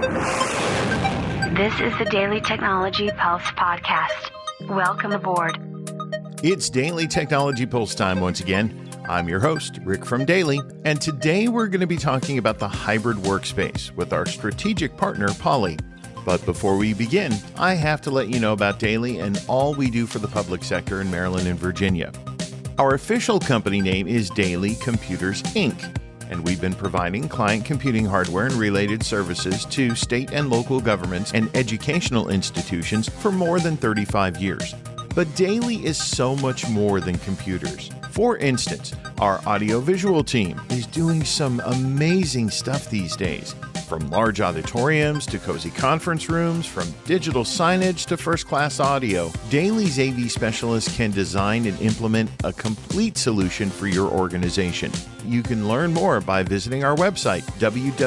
This is the Daily Technology Pulse podcast. Welcome aboard. It's Daily Technology Pulse time once again. I'm your host, Rick from Daily, and today we're going to be talking about the hybrid workspace with our strategic partner, Poly. But before we begin, I have to let you know about Daily and all we do for the public sector in Maryland and Virginia. Our official company name is Daily Computers, Inc., and we've been providing client computing hardware and related services to state and local governments and educational institutions for more than 35 years. But Daily is so much more than computers. For instance, our audiovisual team is doing some amazing stuff these days. From large auditoriums to cozy conference rooms, from digital signage to first-class audio, Daily's AV specialists can design and implement a complete solution for your organization. You can learn more by visiting our website, www.daly.com.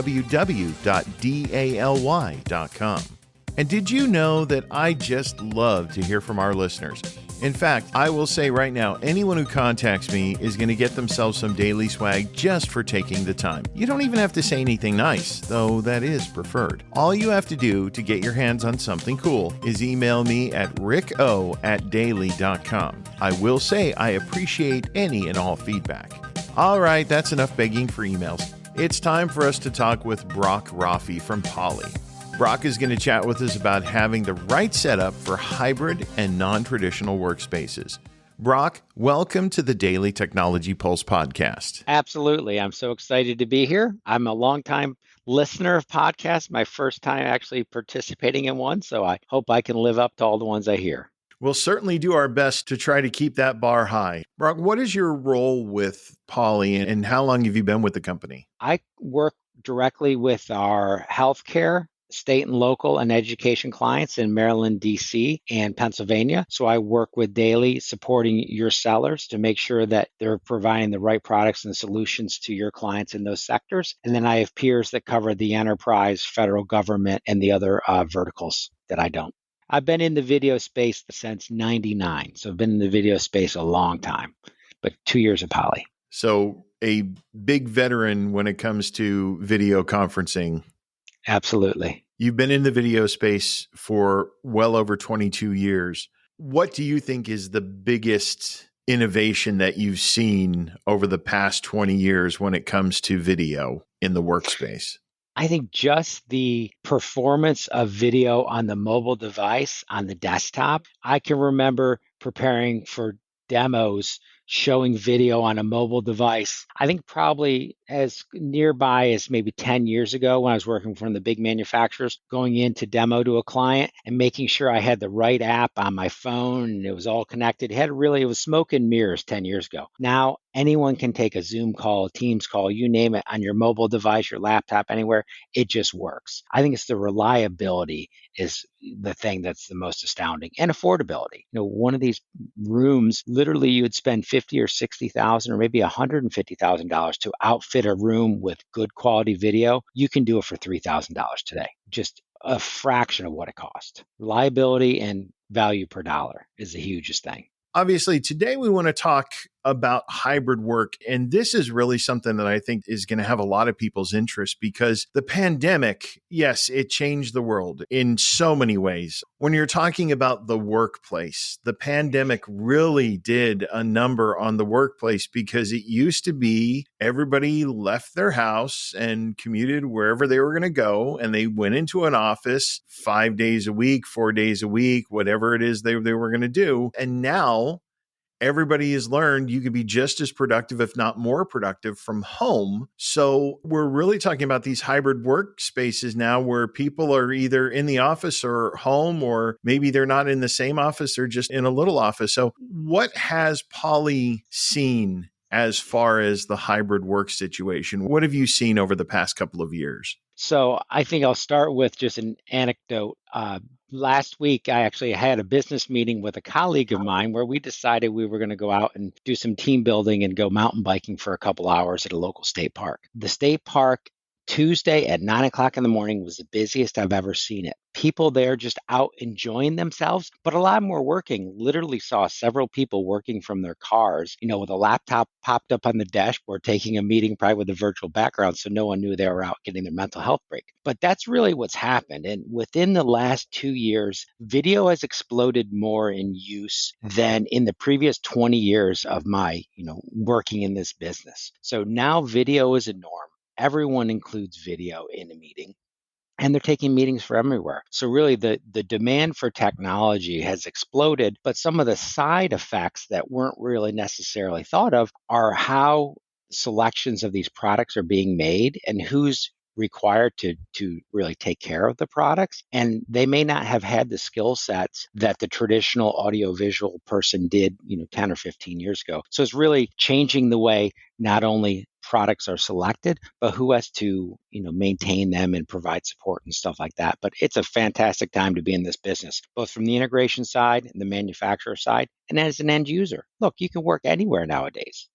And did you know that I just love to hear from our listeners? In fact, I will say right now, anyone who contacts me is going to get themselves some Daily swag just for taking the time. You don't even have to say anything nice, though that is preferred. All you have to do to get your hands on something cool is email me at ricko@daily.com. I will say I appreciate any and all feedback. All right, that's enough begging for emails. It's time for us to talk with Brock Roffey from Poly. Brock is going to chat with us about having the right setup for hybrid and non-traditional workspaces. Brock, welcome to the Daily Technology Pulse podcast. Absolutely. I'm so excited to be here. I'm a longtime listener of podcasts, my first time actually participating in one, so I hope I can live up to all the ones I hear. We'll certainly do our best to try to keep that bar high. Brock, what is your role with Poly and how long have you been with the company? I work directly with our healthcare, state and local and education clients in Maryland, DC, and Pennsylvania. So I work with Daily supporting your sellers to make sure that they're providing the right products and solutions to your clients in those sectors. And then I have peers that cover the enterprise, federal government, and the other verticals that I don't. I've been in the video space since 99. So I've been in the video space a long time, but 2 years of Poly. So a big veteran when it comes to video conferencing. Absolutely. You've been in the video space for well over 22 years. What do you think is the biggest innovation that you've seen over the past 20 years when it comes to video in the workspace? I think just the performance of video on the mobile device, on the desktop. I can remember preparing for demos showing video on a mobile device. I think probably as nearby as maybe 10 years ago when I was working for one of the big manufacturers, going in to demo to a client and making sure I had the right app on my phone and it was all connected. It was smoke and mirrors 10 years ago. Now anyone can take a Zoom call, a Teams call, you name it, on your mobile device, your laptop, anywhere. It just works. I think it's the reliability is the thing that's the most astounding, and affordability. One of these rooms, literally you would spend $50,000 or $60,000 or maybe $150,000 to outfit a room with good quality video. You can do it for $3,000 today. Just a fraction of what it cost. Reliability and value per dollar is the hugest thing. Obviously, today we want to talk about hybrid work. And this is really something that I think is going to have a lot of people's interest because the pandemic, yes, it changed the world in so many ways. When you're talking about the workplace, the pandemic really did a number on the workplace because it used to be everybody left their house and commuted wherever they were going to go. And they went into an office 5 days a week, 4 days a week, whatever it is they were going to do. And now everybody has learned you can be just as productive, if not more productive, from home. So we're really talking about these hybrid workspaces now where people are either in the office or home, or maybe they're not in the same office, they're just in a little office. So what has Poly seen as far as the hybrid work situation? What have you seen over the past couple of years? So I think I'll start with just an anecdote. Last week, I actually had a business meeting with a colleague of mine where we decided we were going to go out and do some team building and go mountain biking for a couple hours at a local state park. The state park Tuesday at 9 o'clock in the morning was the busiest I've ever seen it. People there just out enjoying themselves, but a lot more working. Literally saw several people working from their cars, with a laptop popped up on the dashboard, taking a meeting probably with a virtual background. So no one knew they were out getting their mental health break. But that's really what's happened. And within the last 2 years, video has exploded more in use than in the previous 20 years of my, working in this business. So now video is a norm. Everyone includes video in a meeting, and they're taking meetings from everywhere. So really the demand for technology has exploded, but some of the side effects that weren't really necessarily thought of are how selections of these products are being made and who's required to really take care of the products. And they may not have had the skill sets that the traditional audiovisual person did, 10 or 15 years ago. So it's really changing the way not only products are selected, but who has to, maintain them and provide support and stuff like that. But it's a fantastic time to be in this business, both from the integration side and the manufacturer side, and as an end user. Look, you can work anywhere nowadays.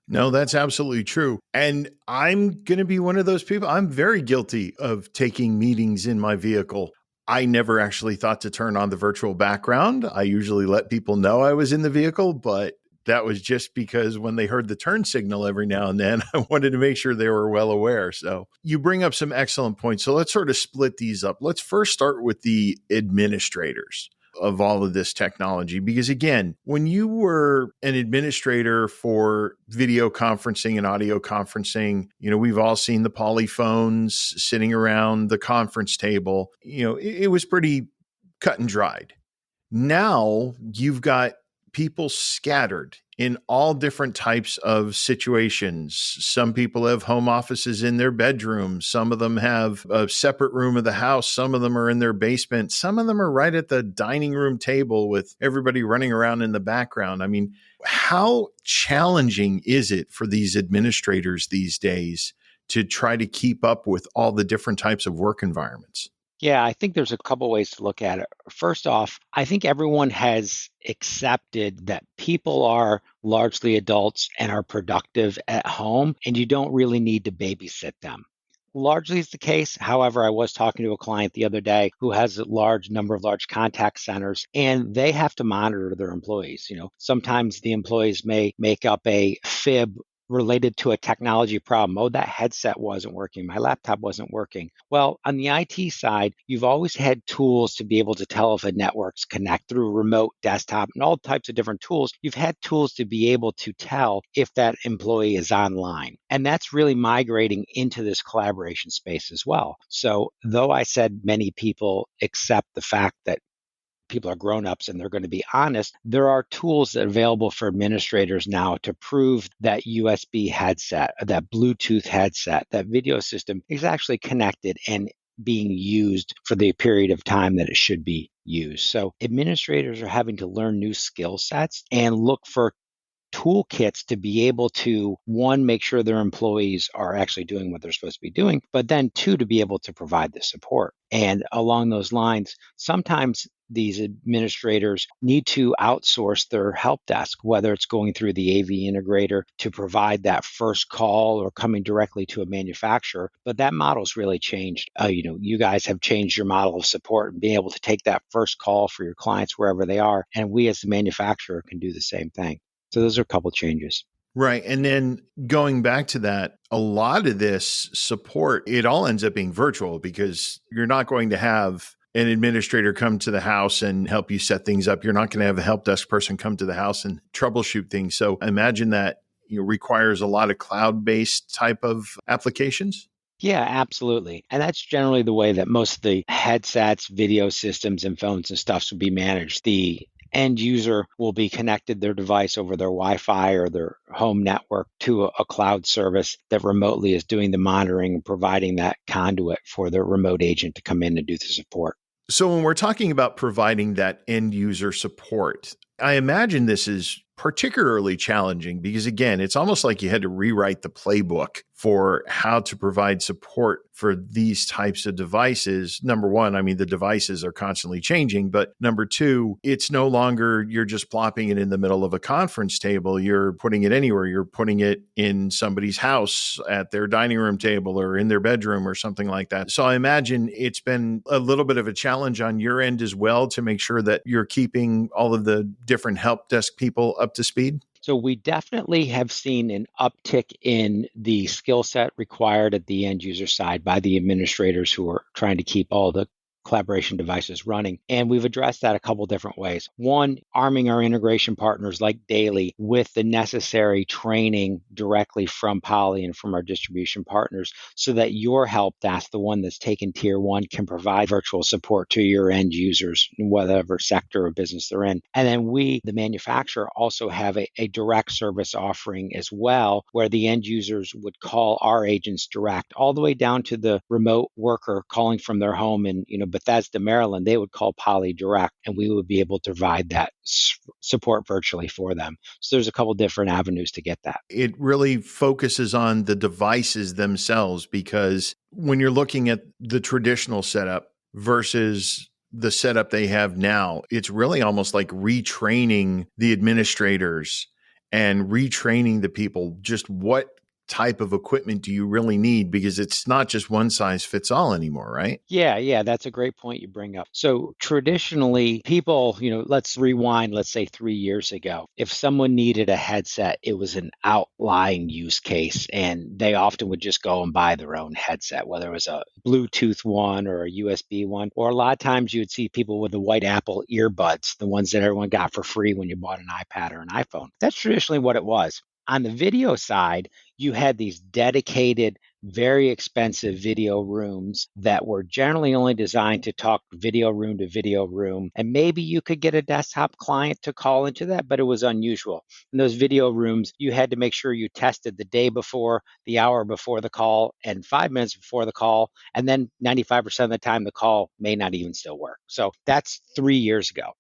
No, that's absolutely true. And I'm going to be one of those people. I'm very guilty of taking meetings in my vehicle. I never actually thought to turn on the virtual background. I usually let people know I was in the vehicle, but that was just because when they heard the turn signal every now and then, I wanted to make sure they were well aware. So you bring up some excellent points. So let's sort of split these up. Let's first start with the administrators of all of this technology. Because again, when you were an administrator for video conferencing and audio conferencing, we've all seen the polyphones sitting around the conference table. It was pretty cut and dried. Now you've got people scattered in all different types of situations. Some people have home offices in their bedrooms. Some of them have a separate room of the house. Some of them are in their basement. Some of them are right at the dining room table with everybody running around in the background. I mean, how challenging is it for these administrators these days to try to keep up with all the different types of work environments? Yeah, I think there's a couple ways to look at it. First off, I think everyone has accepted that people are largely adults and are productive at home, and you don't really need to babysit them. Largely is the case. However, I was talking to a client the other day who has a large number of large contact centers, and they have to monitor their employees. Sometimes the employees may make up a fib related to a technology problem. Oh, that headset wasn't working. My laptop wasn't working. Well, on the IT side, you've always had tools to be able to tell if a network's connect through remote desktop and all types of different tools. You've had tools to be able to tell if that employee is online. And that's really migrating into this collaboration space as well. So though I said many people accept the fact that people are grown-ups and they're going to be honest, there are tools that are available for administrators now to prove that USB headset, that Bluetooth headset, that video system is actually connected and being used for the period of time that it should be used. So administrators are having to learn new skill sets and look for toolkits to be able to, one, make sure their employees are actually doing what they're supposed to be doing, but then two, to be able to provide the support. And along those lines, sometimes these administrators need to outsource their help desk, whether it's going through the AV integrator to provide that first call or coming directly to a manufacturer. But that model's really changed. You guys have changed your model of support and being able to take that first call for your clients wherever they are. And we as the manufacturer can do the same thing. So those are a couple changes. Right. And then going back to that, a lot of this support, it all ends up being virtual because you're not going to have an administrator come to the house and help you set things up. You're not going to have a help desk person come to the house and troubleshoot things. So imagine that requires a lot of cloud-based type of applications. Yeah, absolutely. And that's generally the way that most of the headsets, video systems, and phones and stuff will be managed. The end user will be connected their device over their Wi-Fi or their home network to a cloud service that remotely is doing the monitoring and providing that conduit for the remote agent to come in and do the support. So when we're talking about providing that end user support, I imagine this is particularly challenging because, again, it's almost like you had to rewrite the playbook for how to provide support for these types of devices. Number one, I mean, the devices are constantly changing, but number two, it's no longer you're just plopping it in the middle of a conference table. You're putting it anywhere. You're putting it in somebody's house at their dining room table or in their bedroom or something like that. So I imagine it's been a little bit of a challenge on your end as well to make sure that you're keeping all of the different help desk people up to speed. So we definitely have seen an uptick in the skill set required at the end user side by the administrators who are trying to keep all the collaboration devices running. And we've addressed that a couple different ways. One, arming our integration partners like Daily with the necessary training directly from Poly and from our distribution partners so that your help desk, the one that's taken tier one, can provide virtual support to your end users in whatever sector of business they're in. And then we, the manufacturer, also have a direct service offering as well, where the end users would call our agents direct, all the way down to the remote worker calling from their home in, Bethesda, Maryland. They would call Poly direct, and we would be able to provide that support virtually for them. So there's a couple different avenues to get that. It really focuses on the devices themselves, because when you're looking at the traditional setup versus the setup they have now, it's really almost like retraining the administrators and retraining the people. Just what type of equipment do you really need? Because it's not just one size fits all anymore, right? Yeah, that's a great point you bring up. So traditionally, people, let's rewind, let's say 3 years ago. If someone needed a headset, it was an outlying use case, and they often would just go and buy their own headset, whether it was a Bluetooth one or a USB one, or a lot of times you would see people with the white Apple earbuds, the ones that everyone got for free when you bought an iPad or an iPhone. That's traditionally what it was. On the video side, you had these dedicated, very expensive video rooms that were generally only designed to talk video room to video room. And maybe you could get a desktop client to call into that, but it was unusual. In those video rooms, you had to make sure you tested the day before, the hour before the call, and 5 minutes before the call. And then 95% of the time, the call may not even still work. So that's 3 years ago.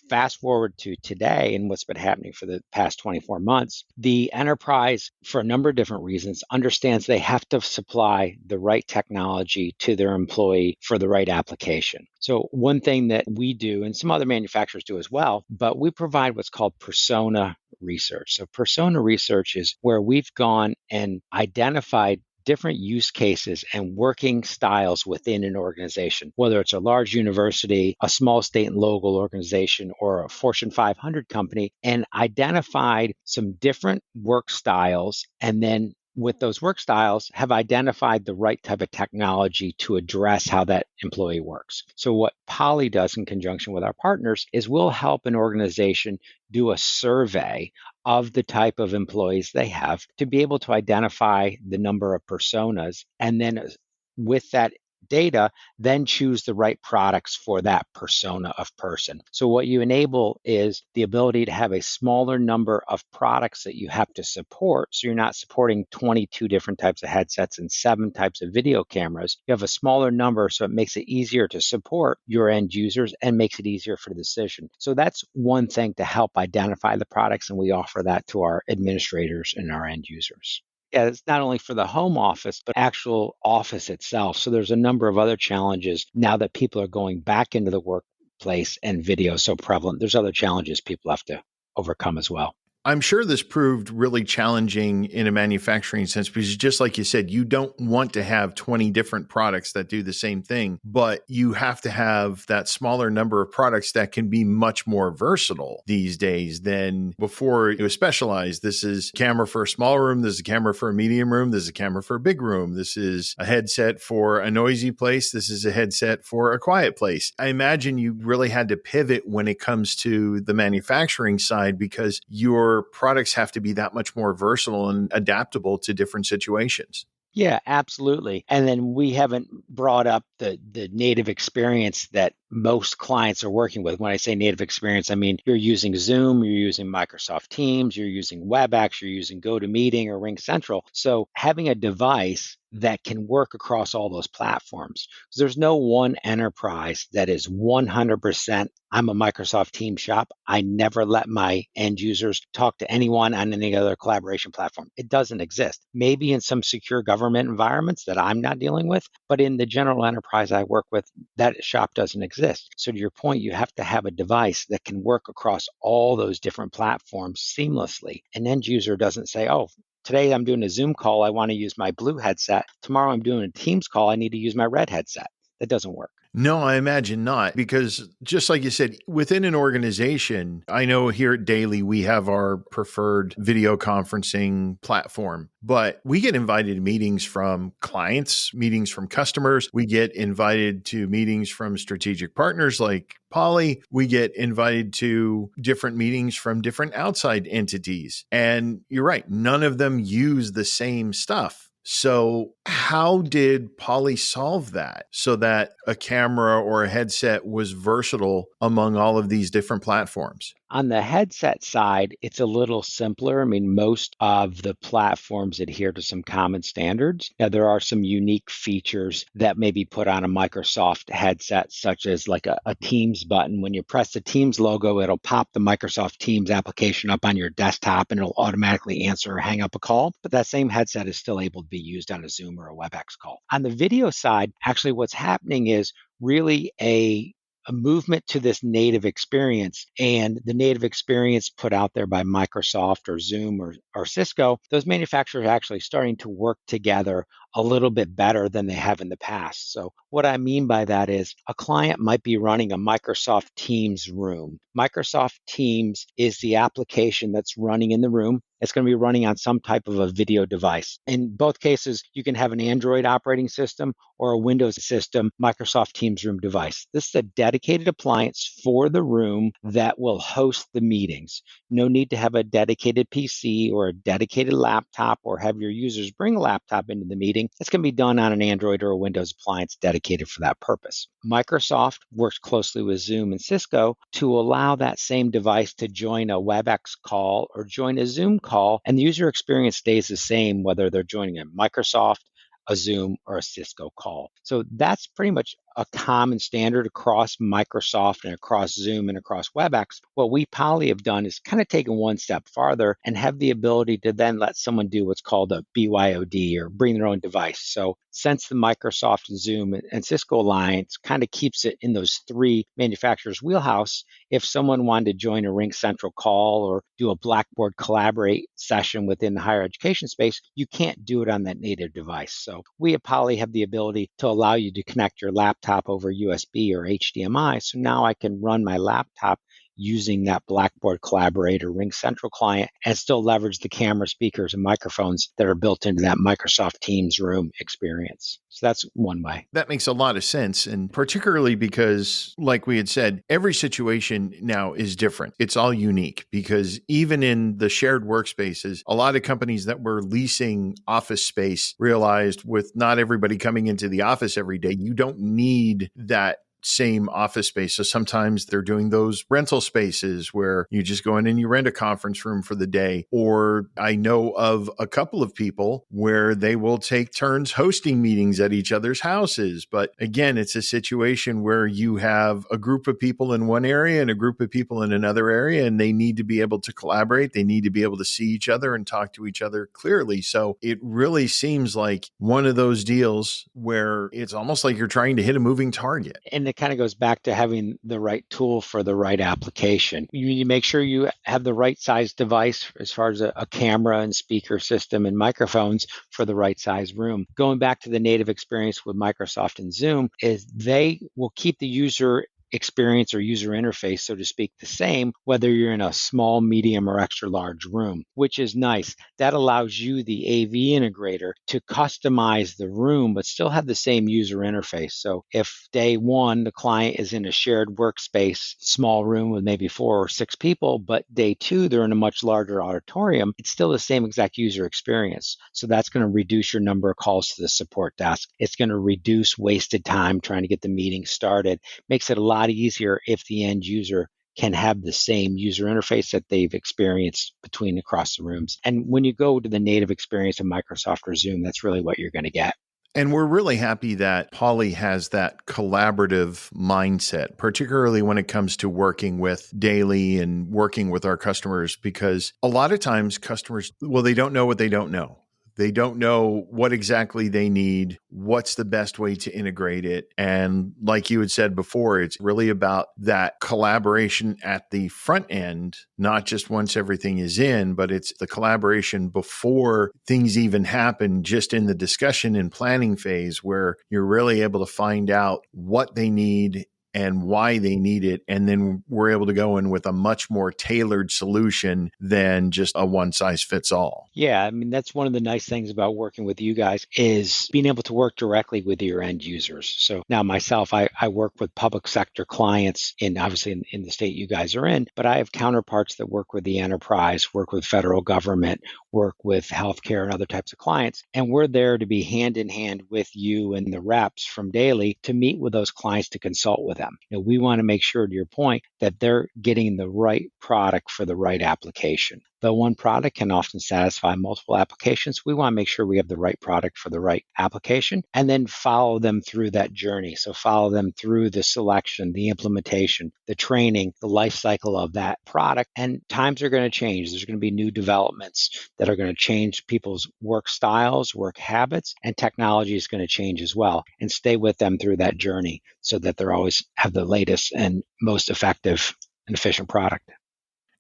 Fast forward to today and what's been happening for the past 24 months, the enterprise, for a number of different reasons, understands they have to supply the right technology to their employee for the right application. So one thing that we do, and some other manufacturers do as well, but we provide what's called persona research. So persona research is where we've gone and identified different use cases and working styles within an organization, whether it's a large university, a small state and local organization, or a Fortune 500 company, and identified some different work styles, and then with those work styles have identified the right type of technology to address how that employee works. So what Poly does in conjunction with our partners is we'll help an organization do a survey of the type of employees they have to be able to identify the number of personas, and then with that data, then choose the right products for that persona of person. So what you enable is the ability to have a smaller number of products that you have to support. So you're not supporting 22 different types of headsets and 7 types of video cameras. You have a smaller number, so it makes it easier to support your end users and makes it easier for the decision. So that's one thing to help identify the products, and we offer that to our administrators and our end users. Yeah, it's not only for the home office, but actual office itself. So there's a number of other challenges now that people are going back into the workplace and video is so prevalent. There's other challenges people have to overcome as well. I'm sure this proved really challenging in a manufacturing sense, because just like you said, you don't want to have 20 different products that do the same thing, but you have to have that smaller number of products that can be much more versatile these days than before. It was specialized. This is a camera for a small room. This is a camera for a medium room. This is a camera for a big room. This is a headset for a noisy place. This is a headset for a quiet place. I imagine you really had to pivot when it comes to the manufacturing side, because your products have to be that much more versatile and adaptable to different situations. Yeah, absolutely. And then we haven't brought up the native experience that most clients are working with. When I say native experience, I mean you're using Zoom, you're using Microsoft Teams, you're using WebEx, you're using GoToMeeting or RingCentral. So having a device that can work across all those platforms. There's no one enterprise that is 100%. I'm a Microsoft Teams shop. I never let my end users talk to anyone on any other collaboration platform. It doesn't exist. Maybe in some secure government environments that I'm not dealing with, but in the general enterprise I work with, that shop doesn't exist. So to your point, you have to have a device that can work across all those different platforms seamlessly. An end user doesn't say, oh, today I'm doing a Zoom call, I want to use my blue headset. Tomorrow I'm doing a Teams call, I need to use my red headset. That doesn't work. No, I imagine not, because just like you said, within an organization, I know here at Daily, we have our preferred video conferencing platform, but we get invited to meetings from clients, meetings from customers. We get invited to meetings from strategic partners like Poly. We get invited to different meetings from different outside entities. And you're right, none of them use the same stuff. So how did Poly solve that so that a camera or a headset was versatile among all of these different platforms? On the headset side, it's a little simpler. I mean, most of the platforms adhere to some common standards. Now, there are some unique features that may be put on a Microsoft headset, such as like a Teams button. When you press the Teams logo, it'll pop the Microsoft Teams application up on your desktop and it'll automatically answer or hang up a call. But that same headset is still able to be used on a Zoom or a WebEx call. On the video side, actually what's happening is really a movement to this native experience, and the native experience put out there by Microsoft or Zoom or Cisco, those manufacturers are actually starting to work together a little bit better than they have in the past. So what I mean by that is a client might be running a Microsoft Teams room. Microsoft Teams is the application that's running in the room. It's going to be running on some type of a video device. In both cases, you can have an Android operating system or a Windows system Microsoft Teams room device. This is a dedicated appliance for the room that will host the meetings. No need to have a dedicated PC or a dedicated laptop or have your users bring a laptop into the meeting. It's going to be done on an Android or a Windows appliance dedicated for that purpose. Microsoft works closely with Zoom and Cisco to allow that same device to join a WebEx call or join a Zoom call, and the user experience stays the same whether they're joining a Microsoft, a Zoom, or a Cisco call. So that's pretty much a common standard across Microsoft and across Zoom and across WebEx. What we Poly have done is kind of taken one step farther and have the ability to then let someone do what's called a BYOD or bring their own device. So since the Microsoft, Zoom, and Cisco alliance kind of keeps it in those three manufacturers' wheelhouse, if someone wanted to join a RingCentral call or do a Blackboard Collaborate session within the higher education space, you can't do it on that native device. So we at Poly have the ability to allow you to connect your laptop over USB or HDMI. So now I can run my laptop using that Blackboard Collaborate or RingCentral client and still leverage the camera, speakers, and microphones that are built into that Microsoft Teams room experience. So that's one way. That makes a lot of sense. And particularly because, like we had said, every situation now is different. It's all unique because even in the shared workspaces, a lot of companies that were leasing office space realized with not everybody coming into the office every day, you don't need that same office space. So sometimes they're doing those rental spaces where you just go in and you rent a conference room for the day. Or I know of a couple of people where they will take turns hosting meetings at each other's houses. But again, it's a situation where you have a group of people in one area and a group of people in another area, and they need to be able to collaborate. They need to be able to see each other and talk to each other clearly. So it really seems like one of those deals where it's almost like you're trying to hit a moving target. And it kind of goes back to having the right tool for the right application. You need to make sure you have the right size device as far as a camera and speaker system and microphones for the right size room. Going back to the native experience with Microsoft and Zoom is they will keep the user experience or user interface, so to speak, the same, whether you're in a small, medium, or extra large room, which is nice. That allows you, the AV integrator, to customize the room, but still have the same user interface. So if day one, the client is in a shared workspace, small room with maybe 4 or 6 people, but day two, they're in a much larger auditorium, it's still the same exact user experience. So that's going to reduce your number of calls to the support desk. It's going to reduce wasted time trying to get the meeting started. Makes it a lot lot easier if the end user can have the same user interface that they've experienced between across the rooms. And when you go to the native experience of Microsoft or Zoom, that's really what you're going to get. And we're really happy that Poly has that collaborative mindset, particularly when it comes to working with Daily and working with our customers, because a lot of times customers, well, they don't know what they don't know. They don't know what exactly they need, what's the best way to integrate it. And like you had said before, it's really about that collaboration at the front end, not just once everything is in, but it's the collaboration before things even happen, just in the discussion and planning phase, where you're really able to find out what they need and why they need it. And then we're able to go in with a much more tailored solution than just a one size fits all. Yeah, I mean, that's one of the nice things about working with you guys is being able to work directly with your end users. So now myself, I work with public sector clients obviously in the state you guys are in, but I have counterparts that work with the enterprise, work with federal government, work with healthcare and other types of clients. And we're there to be hand in hand with you and the reps from Daily to meet with those clients to consult with them. We want to make sure, to your point, that they're getting the right product for the right application. Though one product can often satisfy multiple applications, we want to make sure we have the right product for the right application and then follow them through that journey. So follow them through the selection, the implementation, the training, the life cycle of that product. And times are going to change. There's going to be new developments that are going to change people's work styles, work habits, and technology is going to change as well. And stay with them through that journey so that they're always have the latest and most effective and efficient product.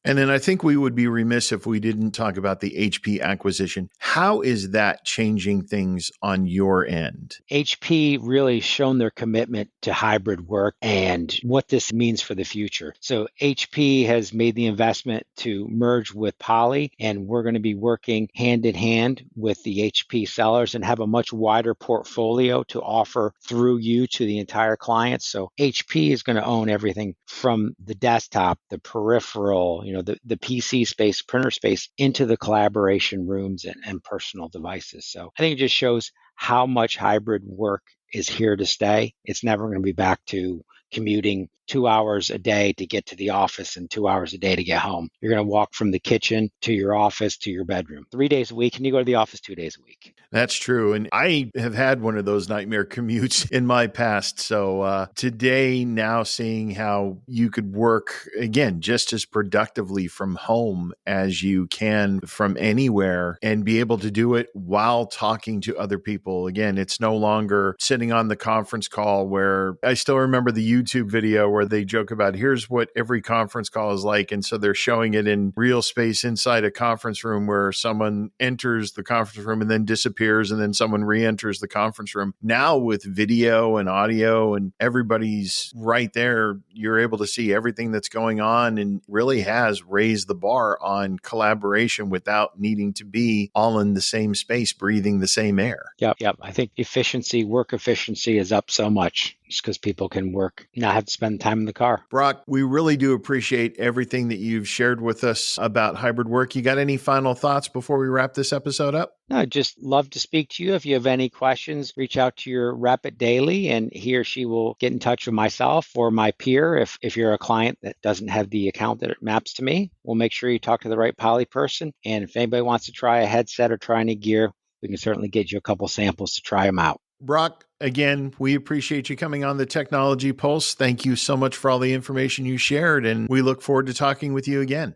And then I think we would be remiss if we didn't talk about the HP acquisition. How is that changing things on your end? HP really shown their commitment to hybrid work and what this means for the future. So HP has made the investment to merge with Poly, and we're going to be working hand in hand with the HP sellers and have a much wider portfolio to offer through you to the entire client. So HP is going to own everything from the desktop, the peripheral, the PC space, printer space, into the collaboration rooms and personal devices. So I think it just shows how much hybrid work is here to stay. It's never going to be back to commuting 2 hours a day to get to the office and 2 hours a day to get home. You're going to walk from the kitchen to your office to your bedroom 3 days a week, and you go to the office 2 days a week. That's true. And I have had one of those nightmare commutes in my past. So today, now seeing how you could work, again, just as productively from home as you can from anywhere and be able to do it while talking to other people. Again, it's no longer sitting on the conference call where I still remember the YouTube video where they joke about here's what every conference call is like. And so they're showing it in real space inside a conference room where someone enters the conference room and then disappears and then someone re-enters the conference room. Now with video and audio and everybody's right there, you're able to see everything that's going on and really has raised the bar on collaboration without needing to be all in the same space, breathing the same air. Yep. I think work efficiency is up so much just because people can work, not have to spend time in the car. Brock, we really do appreciate everything that you've shared with us about hybrid work. You got any final thoughts before we wrap this episode up? No, I'd just love to speak to you. If you have any questions, reach out to your rep at Daily and he or she will get in touch with myself or my peer. If you're a client that doesn't have the account that it maps to me, we'll make sure you talk to the right Poly person. And if anybody wants to try a headset or try any gear, we can certainly get you a couple samples to try them out. Brock, again, we appreciate you coming on the Technology Pulse. Thank you so much for all the information you shared, and we look forward to talking with you again.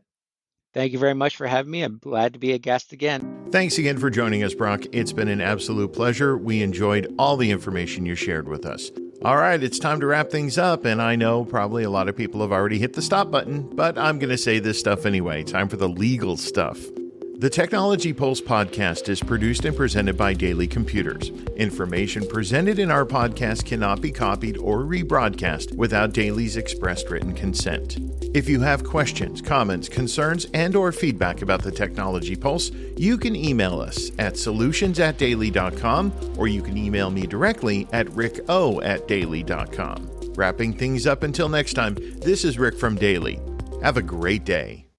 Thank you very much for having me. I'm glad to be a guest again. Thanks again for joining us, Brock. It's been an absolute pleasure. We enjoyed all the information you shared with us. All right, it's time to wrap things up, and I know probably a lot of people have already hit the stop button, but I'm going to say this stuff anyway. Time for the legal stuff. The Technology Pulse podcast is produced and presented by Daily Computers. Information presented in our podcast cannot be copied or rebroadcast without Daily's expressed written consent. If you have questions, comments, concerns, and/or feedback about the Technology Pulse, you can email us at solutions@daily.com, or you can email me directly at ricko@daily.com. Wrapping things up until next time, this is Rick from Daily. Have a great day.